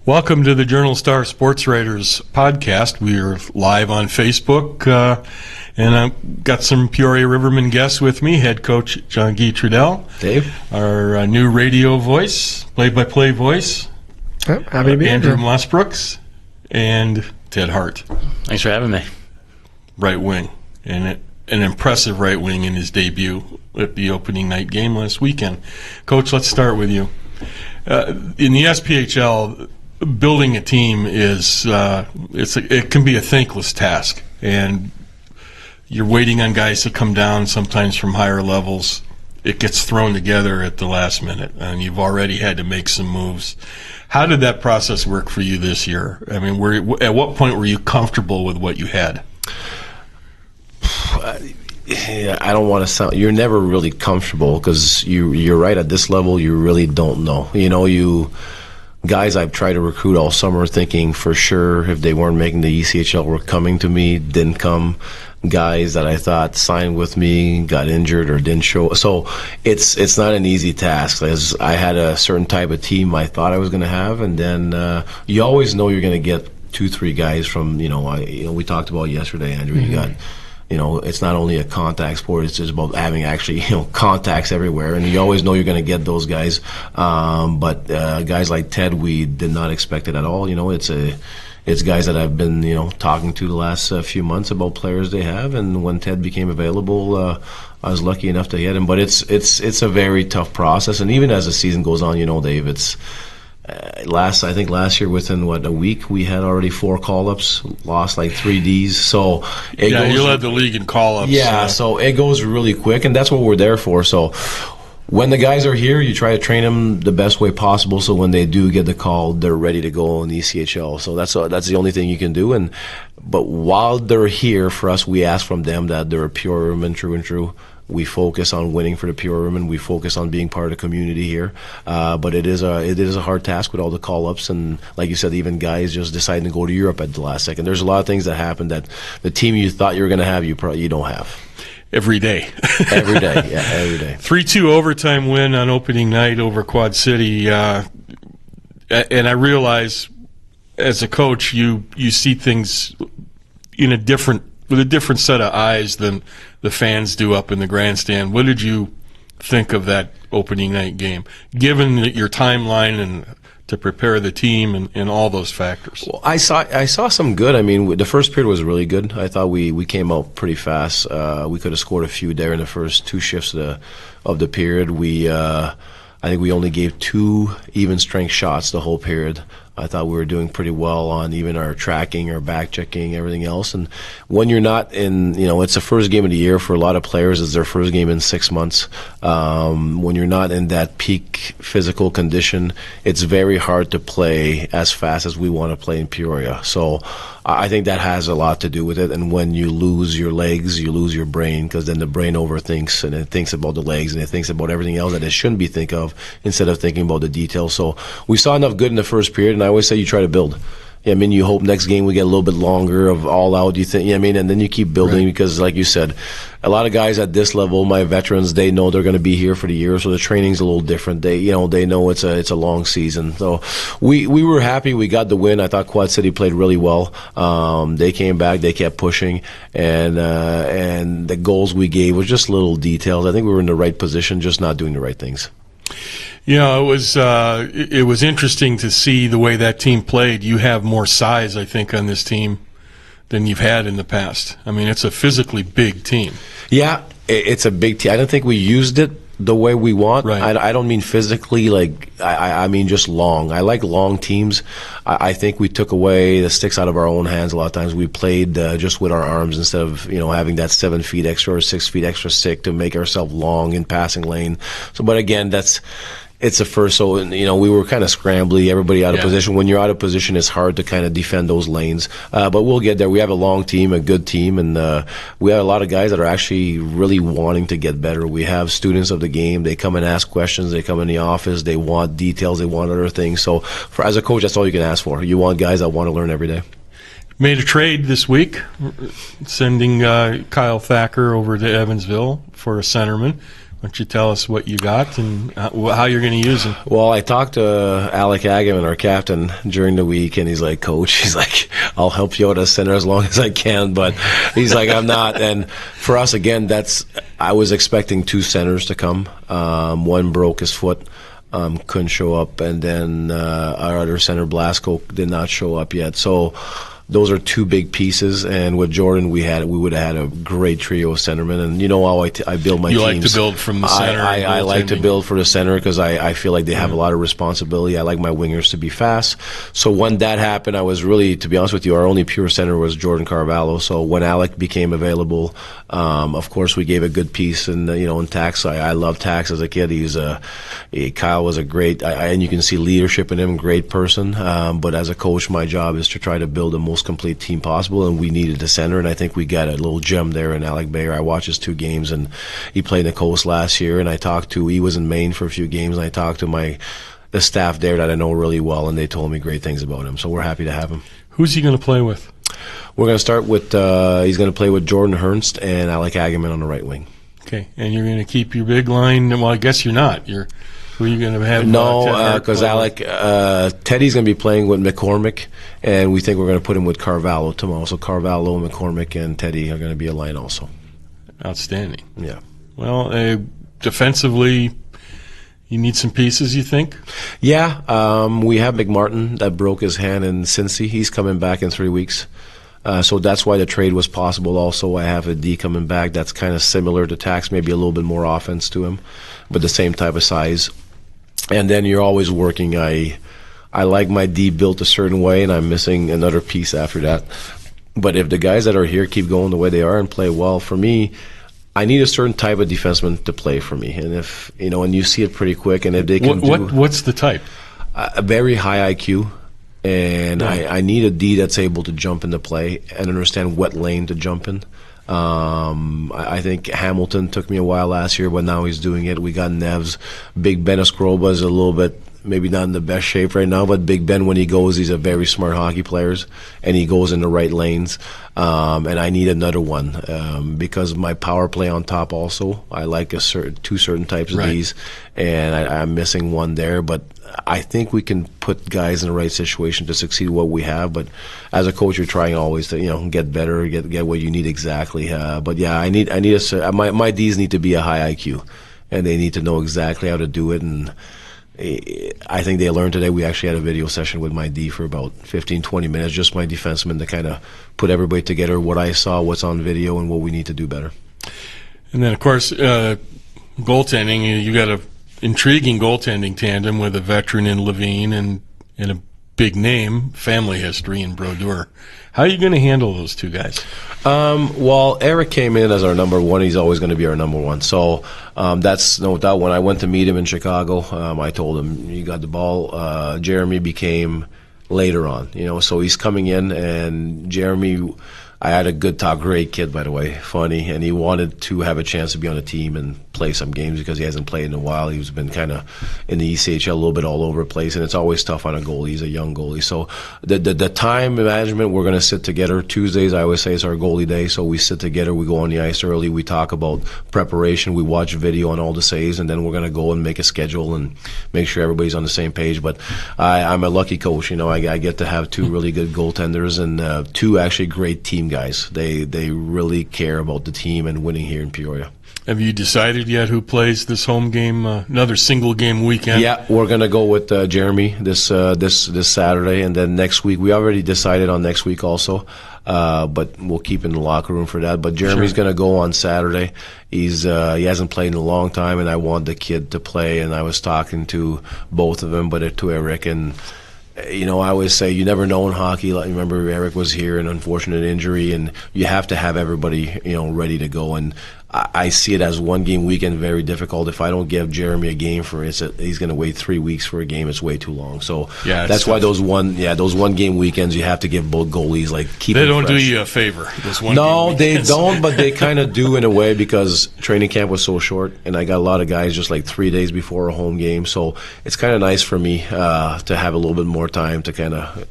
Welcome to the Journal Star Sports Writers podcast. We are live on Facebook, and I've got some Peoria Rivermen guests with me. Head coach John Guy Trudell, Dave, our new radio voice, play-by-play voice, happy to be Andrew here. Mossbrooks, and Ted Hart. Thanks for having me. Right wing, and an impressive right wing in his debut at the opening night game last weekend. Coach, let's start with you. In the SPHL, building a team is it can be a thankless task, and you're waiting on guys to come down sometimes from higher levels. It gets thrown together at the last minute, and you've already had to make some moves. How did that process work for you this year? I mean, at what point were you comfortable with what you had? I don't want to sound. You're never really comfortable because you're right at this level. You really don't know. Guys I've tried to recruit all summer thinking for sure if they weren't making the ECHL were coming to me, didn't come. Guys that I thought signed with me got injured or didn't show. So it's not an easy task. As I had a certain type of team I thought I was going to have, and then you always know you're going to get 2-3 guys from we talked about yesterday, Andrew. Mm-hmm. You got. It's not only a contact sport, it's just about having actually, contacts everywhere. And you always know you're going to get those guys. But guys like Ted, we did not expect it at all. It's guys that I've been, talking to the last few months about players they have. And when Ted became available, I was lucky enough to get him. But it's a very tough process. And even as the season goes on, Dave, it's, I think last year within a week we had already 4 call-ups, lost like 3 Ds. So you led the league in call-ups. Yeah, so it goes really quick, and that's what we're there for. So when the guys are here, you try to train them the best way possible. So when they do get the call, they're ready to go in the ECHL. So that's the only thing you can do. But while they're here for us, we ask from them that they're a Peoria Riverman true and true. We focus on winning for the Peoria Rivermen. We focus on being part of the community here. But it is a hard task with all the call-ups. And like you said, even guys just deciding to go to Europe at the last second. There's a lot of things that happen that the team you thought you were going to have, you don't have. Every day. Every day, yeah, every day. 3-2 overtime win on opening night over Quad City. And I realize as a coach, you see things with a different set of eyes than the fans do up in the grandstand. What did you think of that opening night game, given your timeline and to prepare the team and all those factors? Well, I saw some good. I mean, the first period was really good. I thought we came out pretty fast. We could have scored a few there in the first 2 shifts of the period. I think we only gave 2 even strength shots the whole period. I thought we were doing pretty well on even our tracking, our back checking, everything else. And when you're not in, it's the first game of the year for a lot of players. It's their first game in 6 months. When you're not in that peak physical condition, it's very hard to play as fast as we want to play in Peoria. So I think that has a lot to do with it. And when you lose your legs, you lose your brain, because then the brain overthinks and it thinks about the legs and it thinks about everything else that it shouldn't be think of instead of thinking about the details. So we saw enough good in the first period, and I always say you try to build. I mean, you hope next game we get a little bit longer of all out, you think, and then you keep building, right? Because like you said, a lot of guys at this level, my veterans, they know they're going to be here for the year, so the training's a little different. They know it's a long season. So we were happy we got the win. I thought Quad City played really well. They came back, they kept pushing, and the goals we gave was just little details. I think we were in the right position, just not doing the right things. It was interesting to see the way that team played. You have more size, I think, on this team than you've had in the past. I mean, it's a physically big team. Yeah, it's a big team. I don't think we used it the way we want. Right. I don't mean physically, I mean just long. I like long teams. I think we took away the sticks out of our own hands a lot of times. We played just with our arms instead of having that 7 feet extra or 6 feet extra stick to make ourselves long in passing lane. So, but again, it's a first, so we were kind of scrambly, everybody out of position. When you're out of position, it's hard to kind of defend those lanes. But we'll get there. We have a long team, a good team, and we have a lot of guys that are actually really wanting to get better. We have students of the game. They come and ask questions. They come in the office. They want details. They want other things. So as a coach, that's all you can ask for. You want guys that want to learn every day. Made a trade this week, sending Kyle Thacker over to Evansville for a centerman. Why don't you tell us what you got and how you're going to use them? Well, I talked to Alec Agaman, our captain, during the week, and he's like, Coach, he's like, I'll help you out as center as long as I can, but he's like, I'm not. And for us, again, I was expecting 2 centers to come. One broke his foot, couldn't show up, and then our other center, Blasco, did not show up yet. So those are 2 big pieces, and with Jordan, we would have had a great trio of centermen. And you know how I build my teams. You like to build from the center. I like to build for the center because I feel like they have a lot of responsibility. I like my wingers to be fast. So when that happened, I was really, to be honest with you, our only pure center was Jordan Carvalho. So when Alec became available, of course, we gave a good piece. And in Tax, I loved Tax as a kid. Kyle was a great, and you can see leadership in him, great person. But as a coach, my job is to try to build the most complete team possible, and we needed a center, and I think we got a little gem there in Alec Bayer. I watched his 2 games, and he played in the Coast last year, and he was in Maine for a few games, and I talked to the staff there that I know really well, and they told me great things about him, so we're happy to have him. Who's he going to play with? We're going to start with, he's going to play with Jordan Hernst and Alec Agaman on the right wing. Okay, and you're going to keep your big line, well, I guess you're not. Who are you going to have? No, because Teddy's going to be playing with McCormick, and we think we're going to put him with Carvalho tomorrow. So Carvalho, McCormick, and Teddy are going to be a line also. Outstanding. Yeah. Well, defensively, you need some pieces, you think? Yeah. We have McMartin that broke his hand in Cincy. He's coming back in 3 weeks. So that's why the trade was possible. Also, I have a D coming back that's kind of similar to Tax, maybe a little bit more offense to him, but the same type of size. And then you're always working. I like my D built a certain way, and I'm missing another piece after that. But if the guys that are here keep going the way they are and play well, for me, I need a certain type of defenseman to play for me. And if and you see it pretty quick, and if they can what's the type? A very high IQ. And I need a D that's able to jump into play and understand what lane to jump in. I think Hamilton took me a while last year, but now he's doing it. We got Nevs. Big Ben Escroba is a little bit, maybe not in the best shape right now, but Big Ben, when he goes, he's a very smart hockey player, and he goes in the right lanes. And I need another one because my power play on top also, I like two certain types of Ds, and I'm missing one there, but I think we can put guys in the right situation to succeed what we have. But as a coach, you're trying always to get better, get what you need exactly. But yeah, I need my Ds need to be a high IQ, and they need to know exactly how to do it. And I think they learned today. We actually had a video session with my D for about 15-20 minutes, just my defenseman, to kind of put everybody together, what I saw, what's on video, and what we need to do better. And then, of course, goaltending. You got a intriguing goaltending tandem with a veteran in Levine and a big name, family history in Brodeur. How are you going to handle those 2 guys? Well, Eric came in as our number 1. He's always going to be our number 1. So that's no doubt. When I went to meet him in Chicago, I told him, you got the ball. Jeremy became later on, so he's coming in, and Jeremy, I had a good talk, great kid, by the way, funny, and he wanted to have a chance to be on a team and play some games because he hasn't played in a while. He's been kind of in the ECHL a little bit all over the place, and it's always tough on a goalie. He's a young goalie. So the time management, we're going to sit together. Tuesdays, I always say, is our goalie day, so we sit together, we go on the ice early, we talk about preparation, we watch video on all the saves, and then we're going to go and make a schedule and make sure everybody's on the same page. But I'm a lucky coach. I get to have 2 really good goaltenders and 2 actually great team guys. They really care about the team and winning here in Peoria. Have you decided yet who plays this home game, another single game weekend? Yeah, we're going to go with Jeremy this Saturday, and then next week. We already decided on next week also, but we'll keep in the locker room for that. But Jeremy's going to go on Saturday. He hasn't played in a long time, and I want the kid to play, and I was talking to both of them, but to Eric, and I always say you never know in hockey. Like, remember, Eric was here, an unfortunate injury, and you have to have everybody, ready to go. And I see it as 1 game weekend very difficult. If I don't give Jeremy a game he's going to wait 3 weeks for a game. It's way too long. So that's why those 1 game weekends you have to give both goalies keep. They them don't fresh. do you a favor. No, they don't, but they kind of do in a way because training camp was so short, and I got a lot of guys just 3 days before a home game. So it's kind of nice for me to have a little bit more time to kind of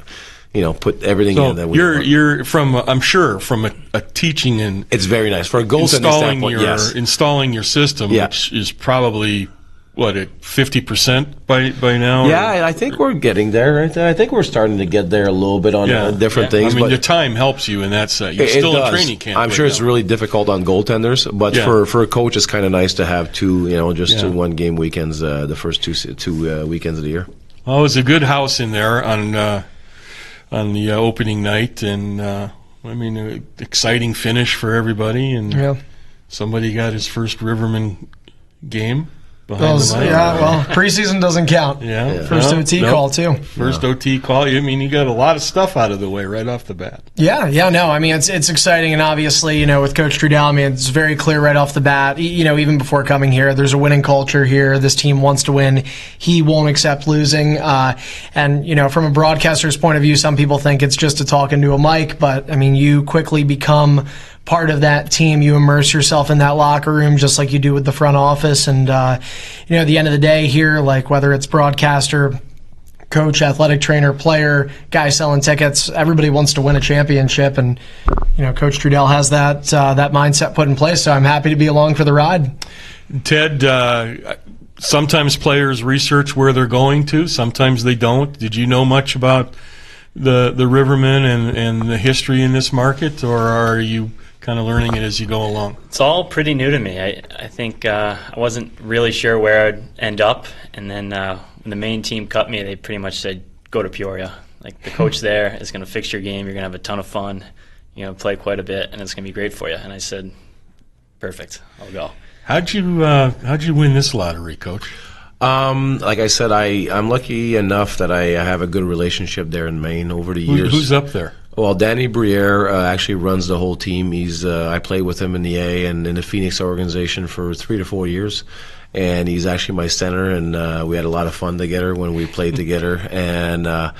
put everything So in that we you're from, I'm sure, from a teaching and It's very nice for a goaltender installing standpoint. Yes. installing your system, Yeah. which is probably at 50% by now. Yeah, or- and I think we're getting there. Right there. I think we're starting to get there a little bit on different things. I mean, but the time helps you in that set. You're it still does. in training camp. I'm right sure it's now. really difficult on goaltenders, but Yeah. for a coach, it's kind of nice to have two 2 Yeah. 1 game weekends, the first two weekends of the year. Well, it was a good house in there on the opening night, and exciting finish for everybody. And Yeah. somebody got his first Riverman game behind the mic. Yeah, well, preseason doesn't count. Yeah. First No, OT no. call, too. First OT call. I mean, you got a lot of stuff out of the way right off the bat. Yeah, no, I mean, it's exciting, and obviously, with Coach Trudell, I mean, it's very clear right off the bat, even before coming here, there's a winning culture here. This team wants to win. He won't accept losing. And, from a broadcaster's point of view, some people think it's just a talk into a mic, but, I mean, you quickly become part of that team. You immerse yourself in that locker room just like you do with the front office. And, at the end of the day here, like whether it's broadcaster, coach, athletic trainer, player, guy selling tickets, everybody wants to win a championship. And, Coach Trudell has that mindset put in place. So I'm happy to be along for the ride. Ted, sometimes players research where they're going to. Sometimes they don't. Did you know much about the Rivermen and the history in this market, or are you kind of learning it as you go along? It's all pretty new to me. I think I wasn't really sure where I'd end up, and then when the main team cut me, they pretty much said, go to Peoria. Like, the coach there is going to fix your game. You're going to have a ton of fun. You're going to play quite a bit, and it's going to be great for you. And I said, perfect, I'll go. How'd you win this lottery, Coach? Like I said, I'm lucky enough that I have a good relationship there in Maine over the years. Who's up there? Well, Danny Briere actually runs the whole team. I played with him in the A and in the Phoenix organization for 3 to 4 years, and he's actually my center. And we had a lot of fun together when we played together. And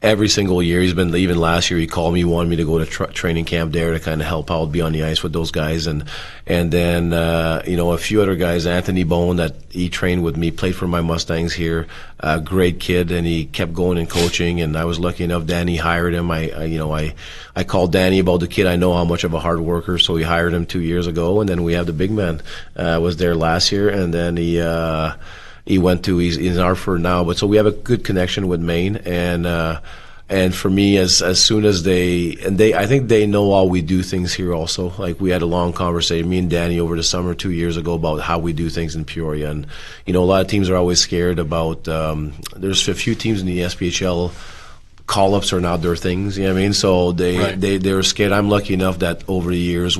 every single year, he's been. Even last year, he called me, wanted me to go to training camp there to kind of help out, be on the ice with those guys. And then a few other guys. Anthony Bone, that he trained with me, played for my Mustangs here. Great kid, and he kept going and coaching. And I was lucky enough. Danny hired him. I called Danny about the kid. I know how much of a hard worker, so he hired him 2 years ago. And then we have the big man was there last year, and then he went to he's in Hartford now. But so we have a good connection with Maine, and for me, as soon as I think they know how we do things here also. Like, we had a long conversation, me and Danny, over the summer 2 years ago, about how we do things in Peoria. And, a lot of teams are always scared about, there's a few teams in the SPHL, call-ups are not their things, you know what I mean? So they're scared. I'm lucky enough that over the years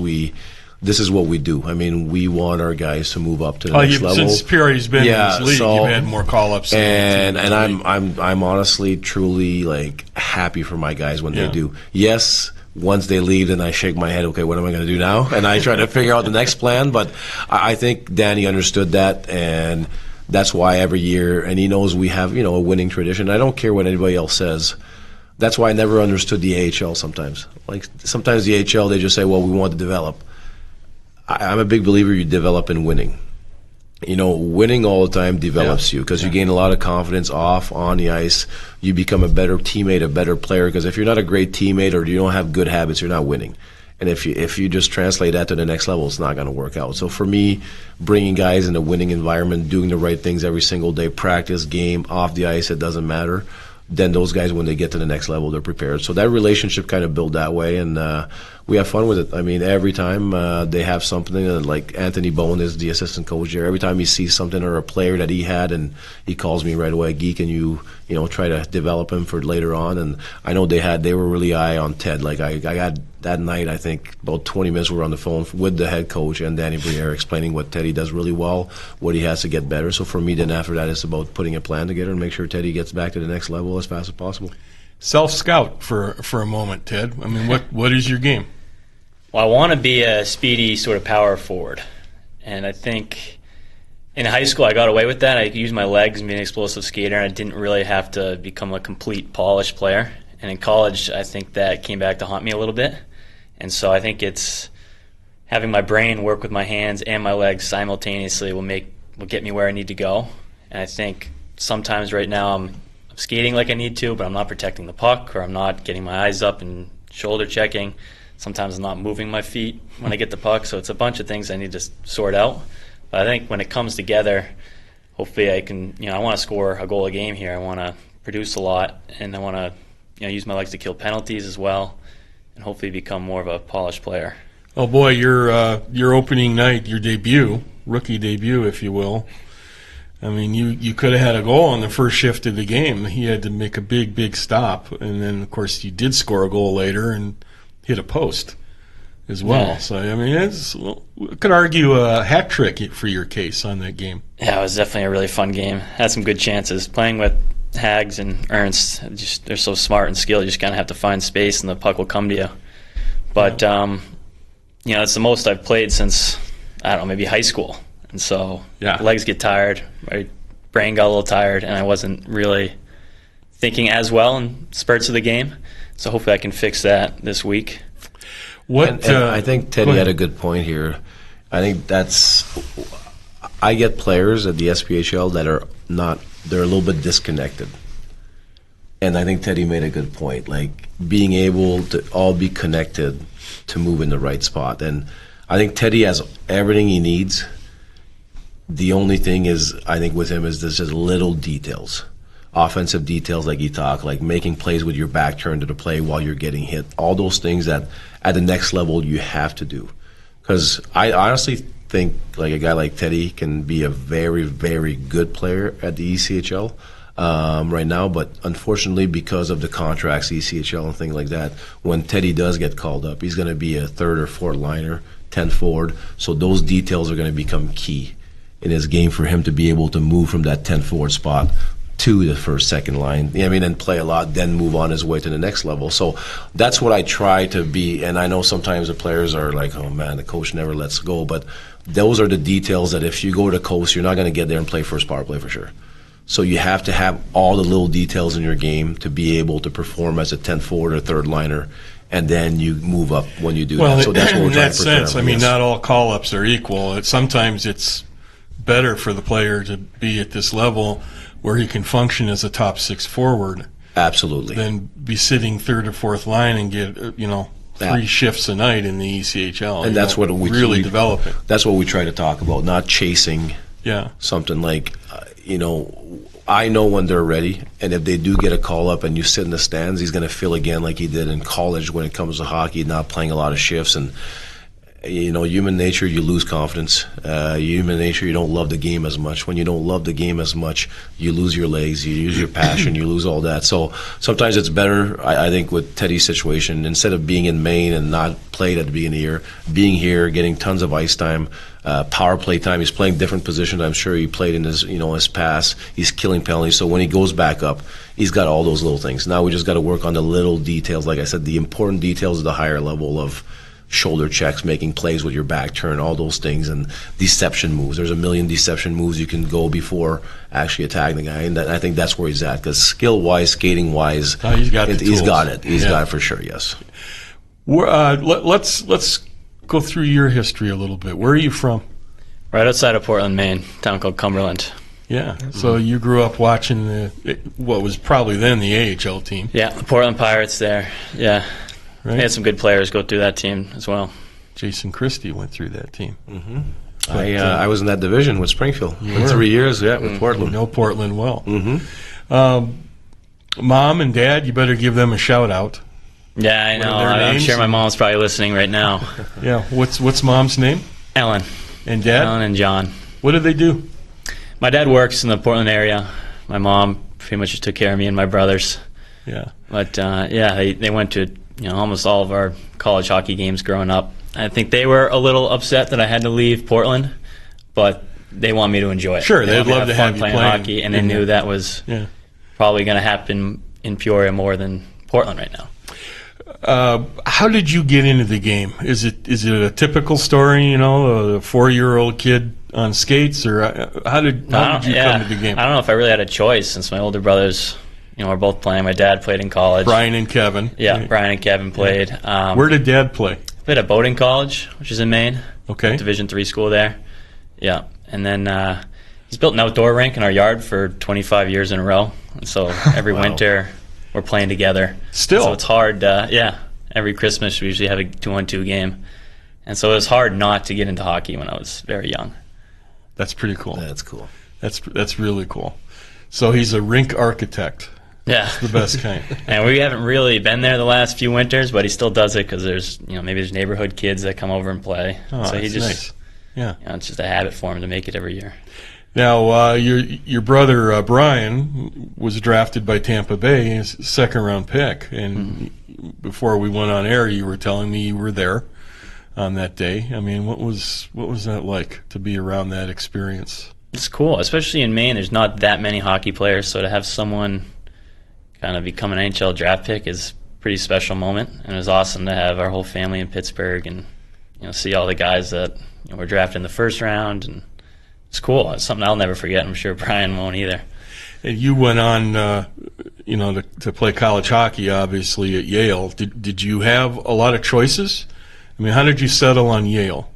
this is what we do. I mean, we want our guys to move up to the next level. Since Peoриa's been in this league, you've had more call-ups. And I'm honestly, truly, like, happy for my guys when they do. Yes, once they leave, then I shake my head. Okay, what am I going to do now? And I try to figure out the next plan. But I think Danny understood that, and that's why every year, and he knows we have a winning tradition. I don't care what anybody else says. That's why I never understood the AHL sometimes. Like, sometimes the AHL, they just say, well, we want to develop. I'm a big believer you develop in winning. Winning all the time develops you, because you gain a lot of confidence on the ice. You become a better teammate, a better player, because if you're not a great teammate or you don't have good habits, you're not winning. And if you just translate that to the next level, it's not going to work out. So for me, bringing guys in a winning environment, doing the right things every single day, practice, game, off the ice, it doesn't matter. Then those guys, when they get to the next level, they're prepared. So that relationship kind of built that way, and we have fun with it. I mean, every time they have something, like Anthony Bone is the assistant coach there. Every time he sees something or a player that he had, and he calls me right away, Geek, and you try to develop him for later on. And I know they were really high on Ted. Like, I got that night, I think about 20 minutes we were on the phone with the head coach and Danny Briere, explaining what Teddy does really well, what he has to get better. So for me, then after that, it's about putting a plan together and make sure Teddy gets back to the next level as fast as possible. Self-scout for a moment, Ted. I mean, what is your game? Well, I want to be a speedy sort of power forward. And I think in high school I got away with that. I used my legs and be an explosive skater, and I didn't really have to become a complete polished player. And in college, I think that came back to haunt me a little bit. And so I think it's having my brain work with my hands and my legs simultaneously will get me where I need to go. And I think sometimes right now I'm skating like I need to, but I'm not protecting the puck, or I'm not getting my eyes up and shoulder checking. Sometimes I'm not moving my feet when I get the puck, so it's a bunch of things I need to sort out. But I think when it comes together, hopefully I can, I want to score a goal a game here. I want to produce a lot, and I want to, use my legs to kill penalties as well, and hopefully become more of a polished player. Oh boy, your opening night, your debut, rookie debut, if you will. I mean, you could have had a goal on the first shift of the game. He had to make a big stop, and then of course you did score a goal later and hit a post as well. Yeah. So I mean, we could argue a hat trick for your case on that game. Yeah, it was definitely a really fun game. Had some good chances. Playing with Hags and Ernst, they're so smart and skilled. You just kind of have to find space, and the puck will come to you. But it's the most I've played since, I don't know, maybe high school. And so legs get tired, my brain got a little tired, and I wasn't really thinking as well in spurts of the game. So hopefully I can fix that this week. And I think Teddy had a good point here. I think I get players at the SPHL that they're a little bit disconnected. And I think Teddy made a good point, like being able to all be connected to move in the right spot. And I think Teddy has everything he needs. The only thing is, I think with him is there's just little details. Offensive details like you talk, like making plays with your back turned to the play while you're getting hit. All those things that at the next level you have to do. Because I honestly think like a guy like Teddy can be a very, very good player at the ECHL right now. But unfortunately, because of the contracts, ECHL and things like that, when Teddy does get called up, he's going to be a third or fourth liner, 10th forward. So those details are going to become key in his game for him to be able to move from that 10th forward spot to the first, second line, and play a lot, then move on his way to the next level. So that's what I try to be, and I know sometimes the players are like, oh man, the coach never lets go, but those are the details that if you go to coast, you're not going to get there and play first power play for sure. So you have to have all the little details in your game to be able to perform as a 10th forward or third liner, and then you move up when you do that. So that's what we're in trying that to prepare. sense, I mean, not all call-ups are equal. Sometimes it's better for the player to be at this level where he can function as a top six forward. Absolutely. Than be sitting third or fourth line and get, 3 shifts a night in the ECHL. And that's what we really developing. That's what we try to talk about, not chasing something like, I know when they're ready, and if they do get a call up and you sit in the stands, he's going to feel again like he did in college when it comes to hockey, not playing a lot of shifts. And human nature, you lose confidence. Human nature, you don't love the game as much. When you don't love the game as much, you lose your legs, you lose your passion, you lose all that. So sometimes it's better, I think, with Teddy's situation, instead of being in Maine and not played at the beginning of the year, being here, getting tons of ice time, power play time. He's playing different positions. I'm sure he played in his past. He's killing penalties. So when he goes back up, he's got all those little things. Now we just got to work on the little details. Like I said, the important details of the higher level of shoulder checks, making plays with your back turn, all those things, and deception moves. There's a million deception moves you can go before actually attacking the guy, and I think that's where he's at. Because skill-wise, skating-wise, he's got it. He's got it for sure. Yes. Let's go through your history a little bit. Where are you from? Right outside of Portland, Maine, a town called Cumberland. Yeah. So you grew up watching what was probably then the AHL team. Yeah, the Portland Pirates there. Yeah. Right. They had some good players go through that team as well. Jason Christie went through that team. Mm-hmm. I was in that division with Springfield for 3 years. Yeah, with Portland. You know Portland well. Mm-hmm. Mom and Dad, you better give them a shout out. Yeah, I know. I'm sure my mom's probably listening right now. Yeah. What's Mom's name? Ellen. And Dad? Ellen and John. What do they do? My dad works in the Portland area. My mom pretty much just took care of me and my brothers. Yeah. But they went to almost all of our college hockey games growing up. I think they were a little upset that I had to leave Portland, but they want me to enjoy it. Sure, they'd love to have you playing hockey, and they knew that was probably going to happen in Peoria more than Portland right now. How did you get into the game? Is it a typical story, a 4-year-old kid on skates, or how did you come to the game? I don't know if I really had a choice, since my older brothers were both playing. My dad played in college. Brian and Kevin. Yeah, Brian and Kevin played. Where did Dad play? Played at Bowdoin College, which is in Maine. Okay. Division III school there. Yeah. And then he's built an outdoor rink in our yard for 25 years in a row. And so every winter we're playing together. Still? So it's hard. Every Christmas we usually have a 2-on-2 game. And so it was hard not to get into hockey when I was very young. That's pretty cool. That's cool. That's really cool. So he's a rink architect. Yeah. The best kind. And we haven't really been there the last few winters, but he still does it because there's, maybe there's neighborhood kids that come over and play. Oh, so he that's just, nice. Yeah. It's just a habit for him to make it every year. Now, your brother Brian was drafted by Tampa Bay as a second-round pick, and before we went on air, you were telling me you were there on that day. I mean, what was that like to be around that experience? It's cool, especially in Maine. There's not that many hockey players, so to have someone kind of become an NHL draft pick is a pretty special moment, and it was awesome to have our whole family in Pittsburgh and see all the guys that were drafted in the first round, and it's cool. It's something I'll never forget. I'm sure Brian won't either. And you went on, to play college hockey, obviously at Yale. Did you have a lot of choices? I mean, how did you settle on Yale?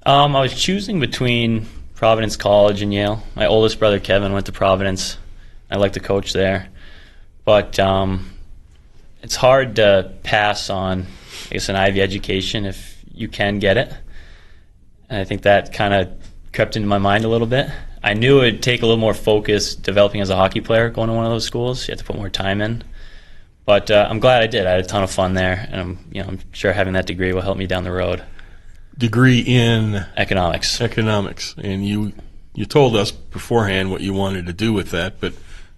I was choosing between Providence College and Yale. My oldest brother Kevin went to Providence. I like to coach there. But it's hard to pass on, I guess, an Ivy education if you can get it. And I think that kind of crept into my mind a little bit. I knew it would take a little more focus developing as a hockey player going to one of those schools. You have to put more time in. But I'm glad I did. I had a ton of fun there, and I'm sure having that degree will help me down the road. Degree in Economics. And you told us beforehand what you wanted to do with that, but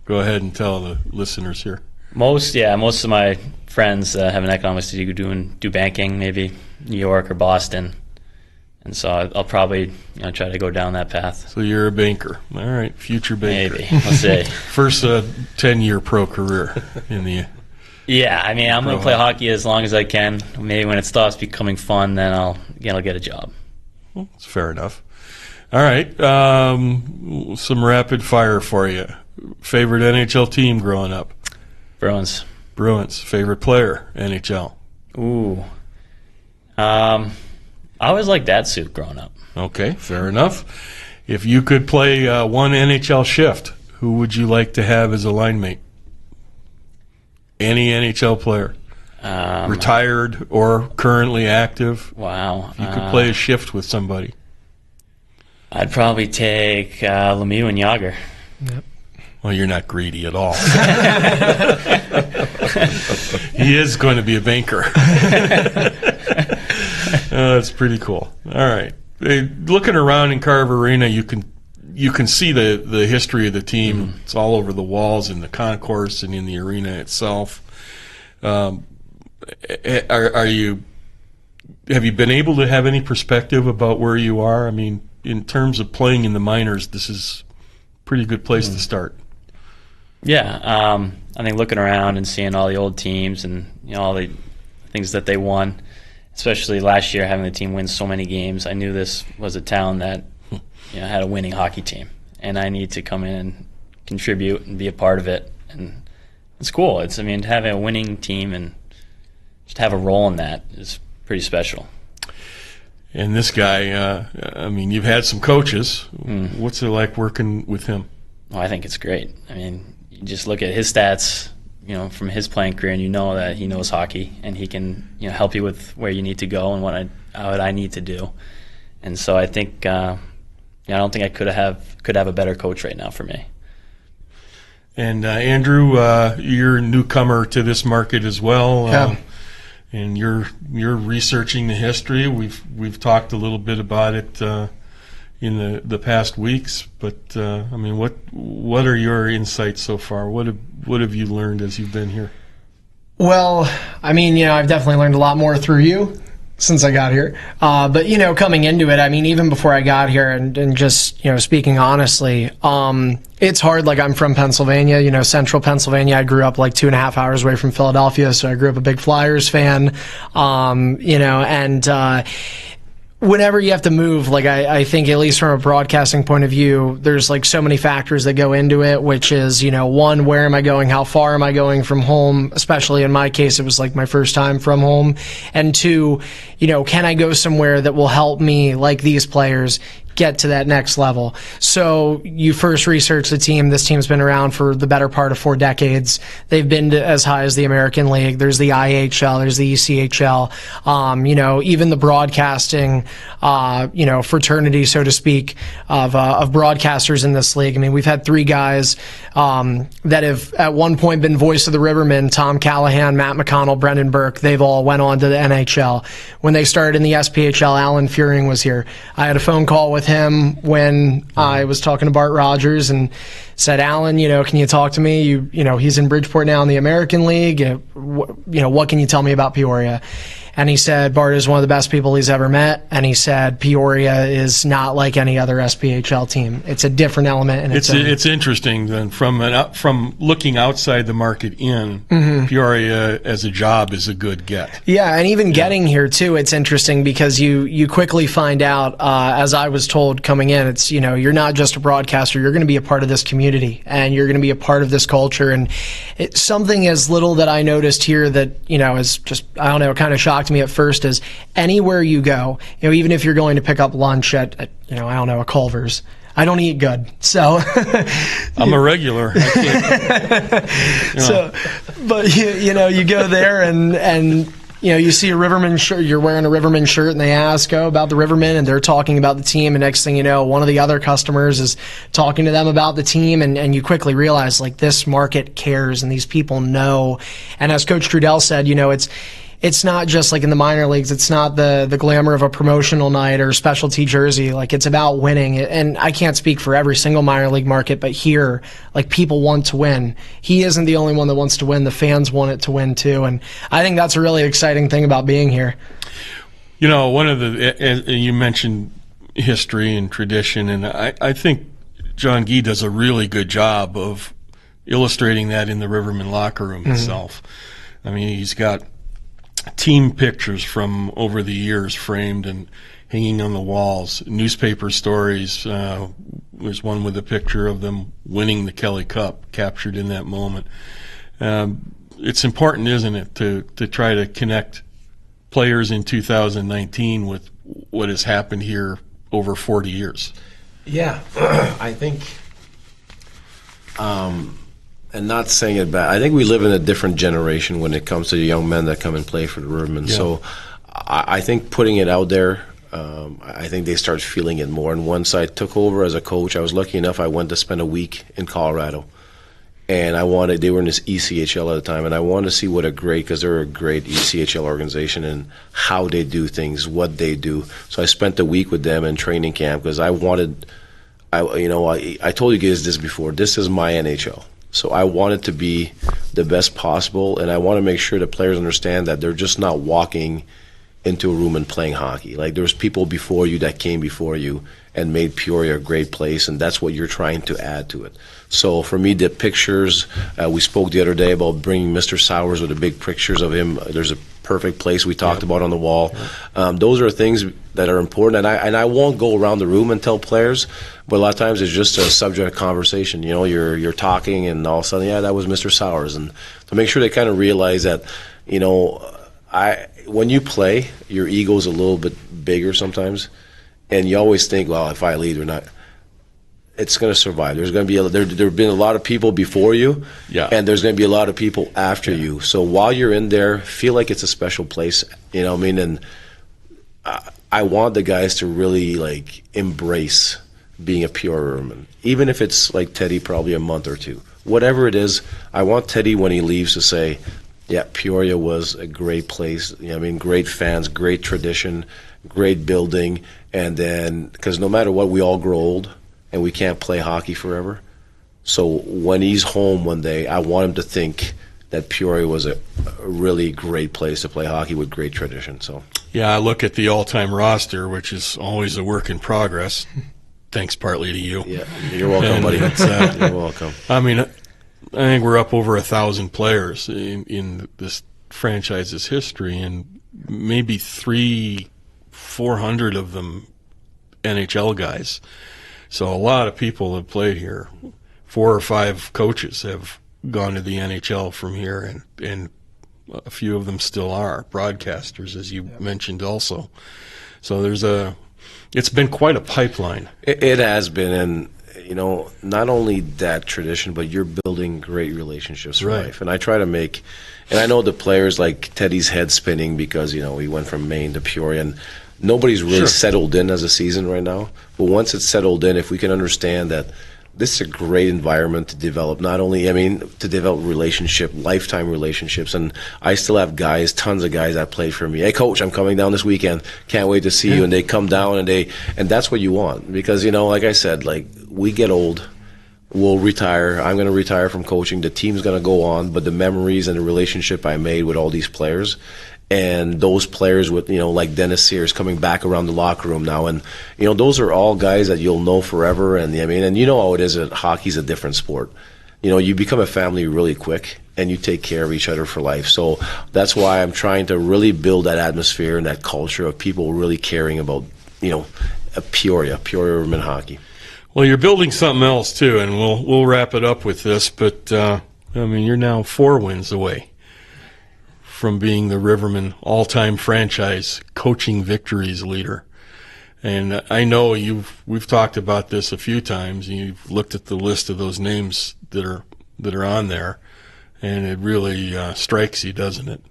go ahead and tell the listeners here. Most of my friends have an economics degree do banking, maybe New York or Boston, and so I'll probably try to go down that path. So you're a banker, all right, future banker. Maybe, we'll see. First 10-year pro career in the. Yeah, I mean, I'm going to play hockey as long as I can. Maybe when it stops becoming fun, then I'll get a job. Well, that's fair enough. All right, some rapid fire for you. Favorite NHL team growing up? Bruins. Favorite player, NHL? Ooh. I always liked Datsyuk growing up. Okay, fair enough. If you could play one NHL shift, who would you like to have as a line mate? Any NHL player, retired or currently active. Wow. If you could play a shift with somebody. I'd probably take Lemieux and Yager. Yep. Well, you're not greedy at all. He is going to be a banker. That's pretty cool. All right. Looking around in Carver Arena, you can see the history of the team. Mm-hmm. It's all over the walls in the concourse and in the arena itself. Have you been able to have any perspective about where you are? I mean, in terms of playing in the minors, this is a pretty good place to start. Yeah, I think looking around and seeing all the old teams and all the things that they won, especially last year having the team win so many games, I knew this was a town that had a winning hockey team, and I need to come in and contribute and be a part of it. And it's cool. To have a winning team and just have a role in that is pretty special. And this guy, you've had some coaches. What's it like working with him? Oh, I think it's great. You just look at his stats, from his playing career, and you know that he knows hockey, and he can, help you with where you need to go and what I need to do. And so I think, I don't think I could have a better coach right now for me. And Andrew, you're a newcomer to this market as well. Yeah. And you're researching the history. We've talked a little bit about it in the past weeks, but what are your insights so far? What have you learned as you've been here? Well, I've definitely learned a lot more through you since I got here. But coming into it, even before I got here and just, speaking honestly, it's hard. Like, I'm from Pennsylvania, central Pennsylvania. I grew up like 2.5 hours away from Philadelphia. So I grew up a big Flyers fan, whenever you have to move, like I think at least from a broadcasting point of view, there's like so many factors that go into it, which is, one, where am I going? How far am I going from home? Especially in my case, it was like my first time from home. And two, can I go somewhere that will help me, like these players, get to that next level. So you first research the team. This team's been around for the better part of 4 decades. They've been to as high as the American League. There's the IHL, there's the ECHL, even the broadcasting, fraternity, so to speak, of broadcasters in this league. I mean, we've had 3 guys that have at one point been voice of the Rivermen: Tom Callahan, Matt McConnell, Brendan Burke. They've all went on to the NHL. When they started in the SPHL, Alan Furing was here. I had a phone call with him when I was talking to Bart Rogers and said, Alan, can you talk to me? He's in Bridgeport now in the American League. What can you tell me about Peoria? And he said, Bart is one of the best people he's ever met. And he said, Peoria is not like any other SPHL team. It's a different element. And it's interesting then from looking outside the market in, Peoria as a job is a good get. Yeah. And even getting here too, it's interesting because you quickly find out, as I was told coming in, it's, you're not just a broadcaster, you're going to be a part of this community and you're going to be a part of this culture. And it's something as little that I noticed here that, is just, I don't know, kind of shocked me at first is anywhere you go, even if you're going to pick up lunch at I don't know, a Culver's. I don't eat good, so I'm a regular. So, but you go there and you see a Riverman shirt. You're wearing a Riverman shirt, and they ask about the Rivermen, and they're talking about the team. And next thing you know, one of the other customers is talking to them about the team, and you quickly realize like this market cares, and these people know. And as Coach Trudell said, it's not just like in the minor leagues. It's not the glamour of a promotional night or specialty jersey. Like it's about winning. And I can't speak for every single minor league market, but here, like people want to win. He isn't the only one that wants to win. The fans want it to win too. And I think that's a really exciting thing about being here. One of you mentioned history and tradition, and I think John Gee does a really good job of illustrating that in the Riverman locker room itself. I mean, he's got team pictures from over the years framed and hanging on the walls. Newspaper stories. There's one with a picture of them winning the Kelly Cup captured in that moment. It's important, isn't it, to try to connect players in 2019 with what has happened here over 40 years. Yeah, I think and not saying it bad, I think we live in a different generation when it comes to the young men that come and play for the Rivermen. Yeah. So I think putting it out there, I think they start feeling it more. And once I took over as a coach, I was lucky enough, I went to spend a week in Colorado. And they were in this ECHL at the time, and I wanted to see because they're a great ECHL organization and how they do things, what they do. So I spent a week with them in training camp because I told you guys this before, this is my NHL. So I want it to be the best possible, and I want to make sure that players understand that they're just not walking into a room and playing hockey. Like there's people before you that came before you and made Peoria a great place, and that's what you're trying to add to it. So for me, the pictures, we spoke the other day about bringing Mr. Sowers with the big pictures of him. There's a perfect place we talked about on the wall. Those are things that are important, and I won't go around the room and tell players, but a lot of times it's just a subject of conversation. You're talking, and all of a sudden, that was Mr. Sowers, and to make sure they kind of realize that, when you play, your ego's a little bit bigger sometimes, and you always think, well, if I leave or not, it's going to survive. There's going to be there have been a lot of people before you, and there's going to be a lot of people after you. So while you're in there, feel like it's a special place. And I want the guys to really embrace being a Peoria Riverman, even if it's like Teddy, probably a month or two, whatever it is. I want Teddy when he leaves to say, yeah, Peoria was a great place. Great fans, great tradition, great building, and then because no matter what, we all grow old. And we can't play hockey forever. So when he's home one day, I want him to think that Peoria was a really great place to play hockey with great tradition. So yeah, I look at the all-time roster, which is always a work in progress. Thanks partly to you. Yeah, you're welcome, buddy. You're welcome. I think we're up over 1,000 players in this franchise's history, and maybe 400 of them NHL guys. So a lot of people have played here. 4 or 5 coaches have gone to the NHL from here, and a few of them still are broadcasters, as you mentioned also. So there's a it's been quite a pipeline. It has been, and not only that tradition, but you're building great relationships for Right. life. And I try to make, and I know the players like Teddy's head spinning because he went from Maine to Peoria, and nobody's really Sure. settled in as a season right now. But once it's settled in, if we can understand that this is a great environment to develop, not only, to develop lifetime relationships. And I still have tons of guys that play for me. Hey, coach, I'm coming down this weekend. Can't wait to see you. And they come down and that's what you want. Because, like I said, like we get old, we'll retire. I'm going to retire from coaching. The team's going to go on. But the memories and the relationship I made with all these players, and those players with, like Dennis Sears coming back around the locker room now. And, those are all guys that you'll know forever. And and you know how it is that hockey's a different sport. You become a family really quick and you take care of each other for life. So that's why I'm trying to really build that atmosphere and that culture of people really caring about, Peoria Riverman hockey. Well, you're building something else too, and we'll wrap it up with this. But you're now 4 wins away from being the Riverman all-time franchise coaching victories leader. And I know we've talked about this a few times. You've looked at the list of those names that are on there, and it really strikes you, doesn't it?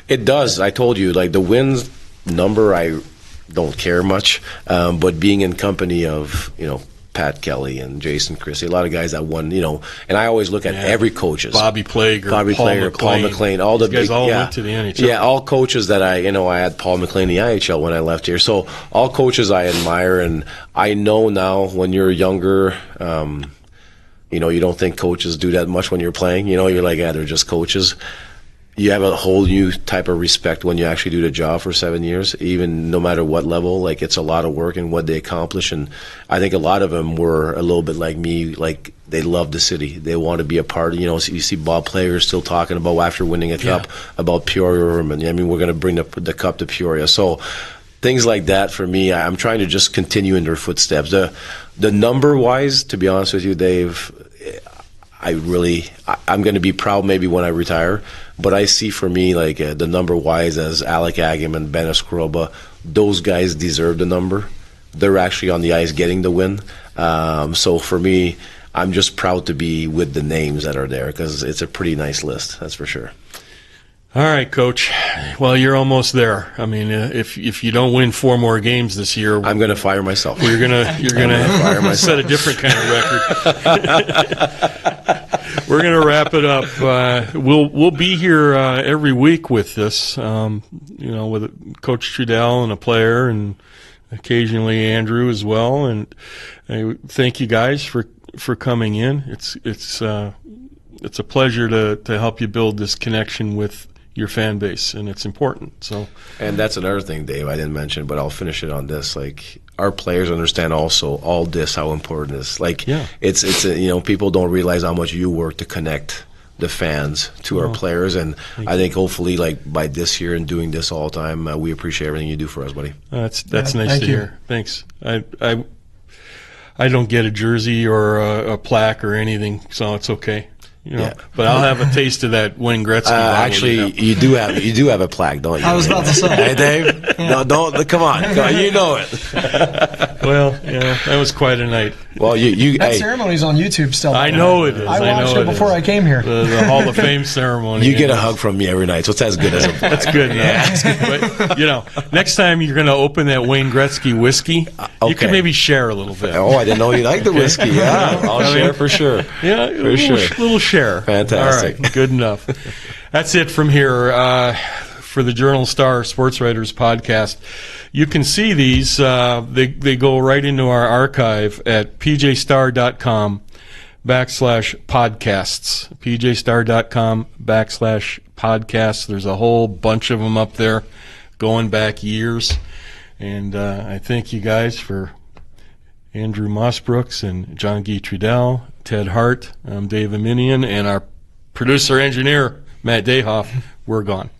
It does. I told you, like the wins number, I don't care much, but being in company of Pat Kelly and Jason Christie, a lot of guys that won, and I always look at every coaches. Bobby Plager, Paul McLean, all the These guys big, all went to the NHL. Yeah, all coaches that I had Paul McLean in the IHL when I left here. So all coaches I admire, and I know now when you're younger, you don't think coaches do that much when you're playing. You're like, they're just coaches. You have a whole new type of respect when you actually do the job for 7 years, even no matter what level. Like, it's a lot of work and what they accomplish. And I think a lot of them were a little bit like me, like they love the city. They want to be a part of, so you see Bob Plager still talking about, after winning a cup, about Peoria Riverman. We're going to bring the cup to Peoria. So things like that for me, I'm trying to just continue in their footsteps. The number-wise, to be honest with you, Dave, I'm going to be proud maybe when I retire, but I see for me like the number-wise as Alec Agam and Ben Escroba, those guys deserve the number. They're actually on the ice getting the win. So for me, I'm just proud to be with the names that are there because it's a pretty nice list, that's for sure. All right, Coach. Well, you're almost there. If you don't win 4 more games this year, I'm going to fire myself. You're gonna set a different kind of record. We're gonna wrap it up. We'll be here every week with this. With Coach Trudell and a player, and occasionally Andrew as well. And I thank you guys for coming in. It's a pleasure to help you build this connection with your fan base, and it's important. So, and that's another thing, Dave, I didn't mention, but I'll finish it on this. Like, our players understand also all this, how important it is. Like, it's people don't realize how much you work to connect the fans to our players, and I think hopefully, like, by this year and doing this all the time, we appreciate everything you do for us, buddy. That's nice to hear. Thanks. I don't get a jersey or a plaque or anything, so it's okay. But I'll have a taste of that Wayne Gretzky. Actually, you do have a plaque, don't you? I was about to say. Hey, Dave. No, don't. Come on, you know it. Well, that was quite a night. Well, that ceremony's on YouTube still. I know it is. I watched it before I came here. The Hall of Fame ceremony. You get a hug from me every night, so it's as good as a plaque. That's good. But next time you're going to open that Wayne Gretzky whiskey, you can maybe share a little bit. Oh, I didn't know you liked the whiskey. Yeah, I'll share for sure. Yeah, for sure. Little share. Fantastic. All right, good enough. That's it from here for the Journal Star Sports Writers podcast. You can see these. They go right into our archive at pjstar.com/podcasts. pjstar.com/podcasts. There's a whole bunch of them up there going back years. And I thank you guys for Andrew Mossbrooks and John Guy Trudell, Ted Hart, I'm Dave Aminian, and our producer-engineer, Matt Dayhoff. We're gone.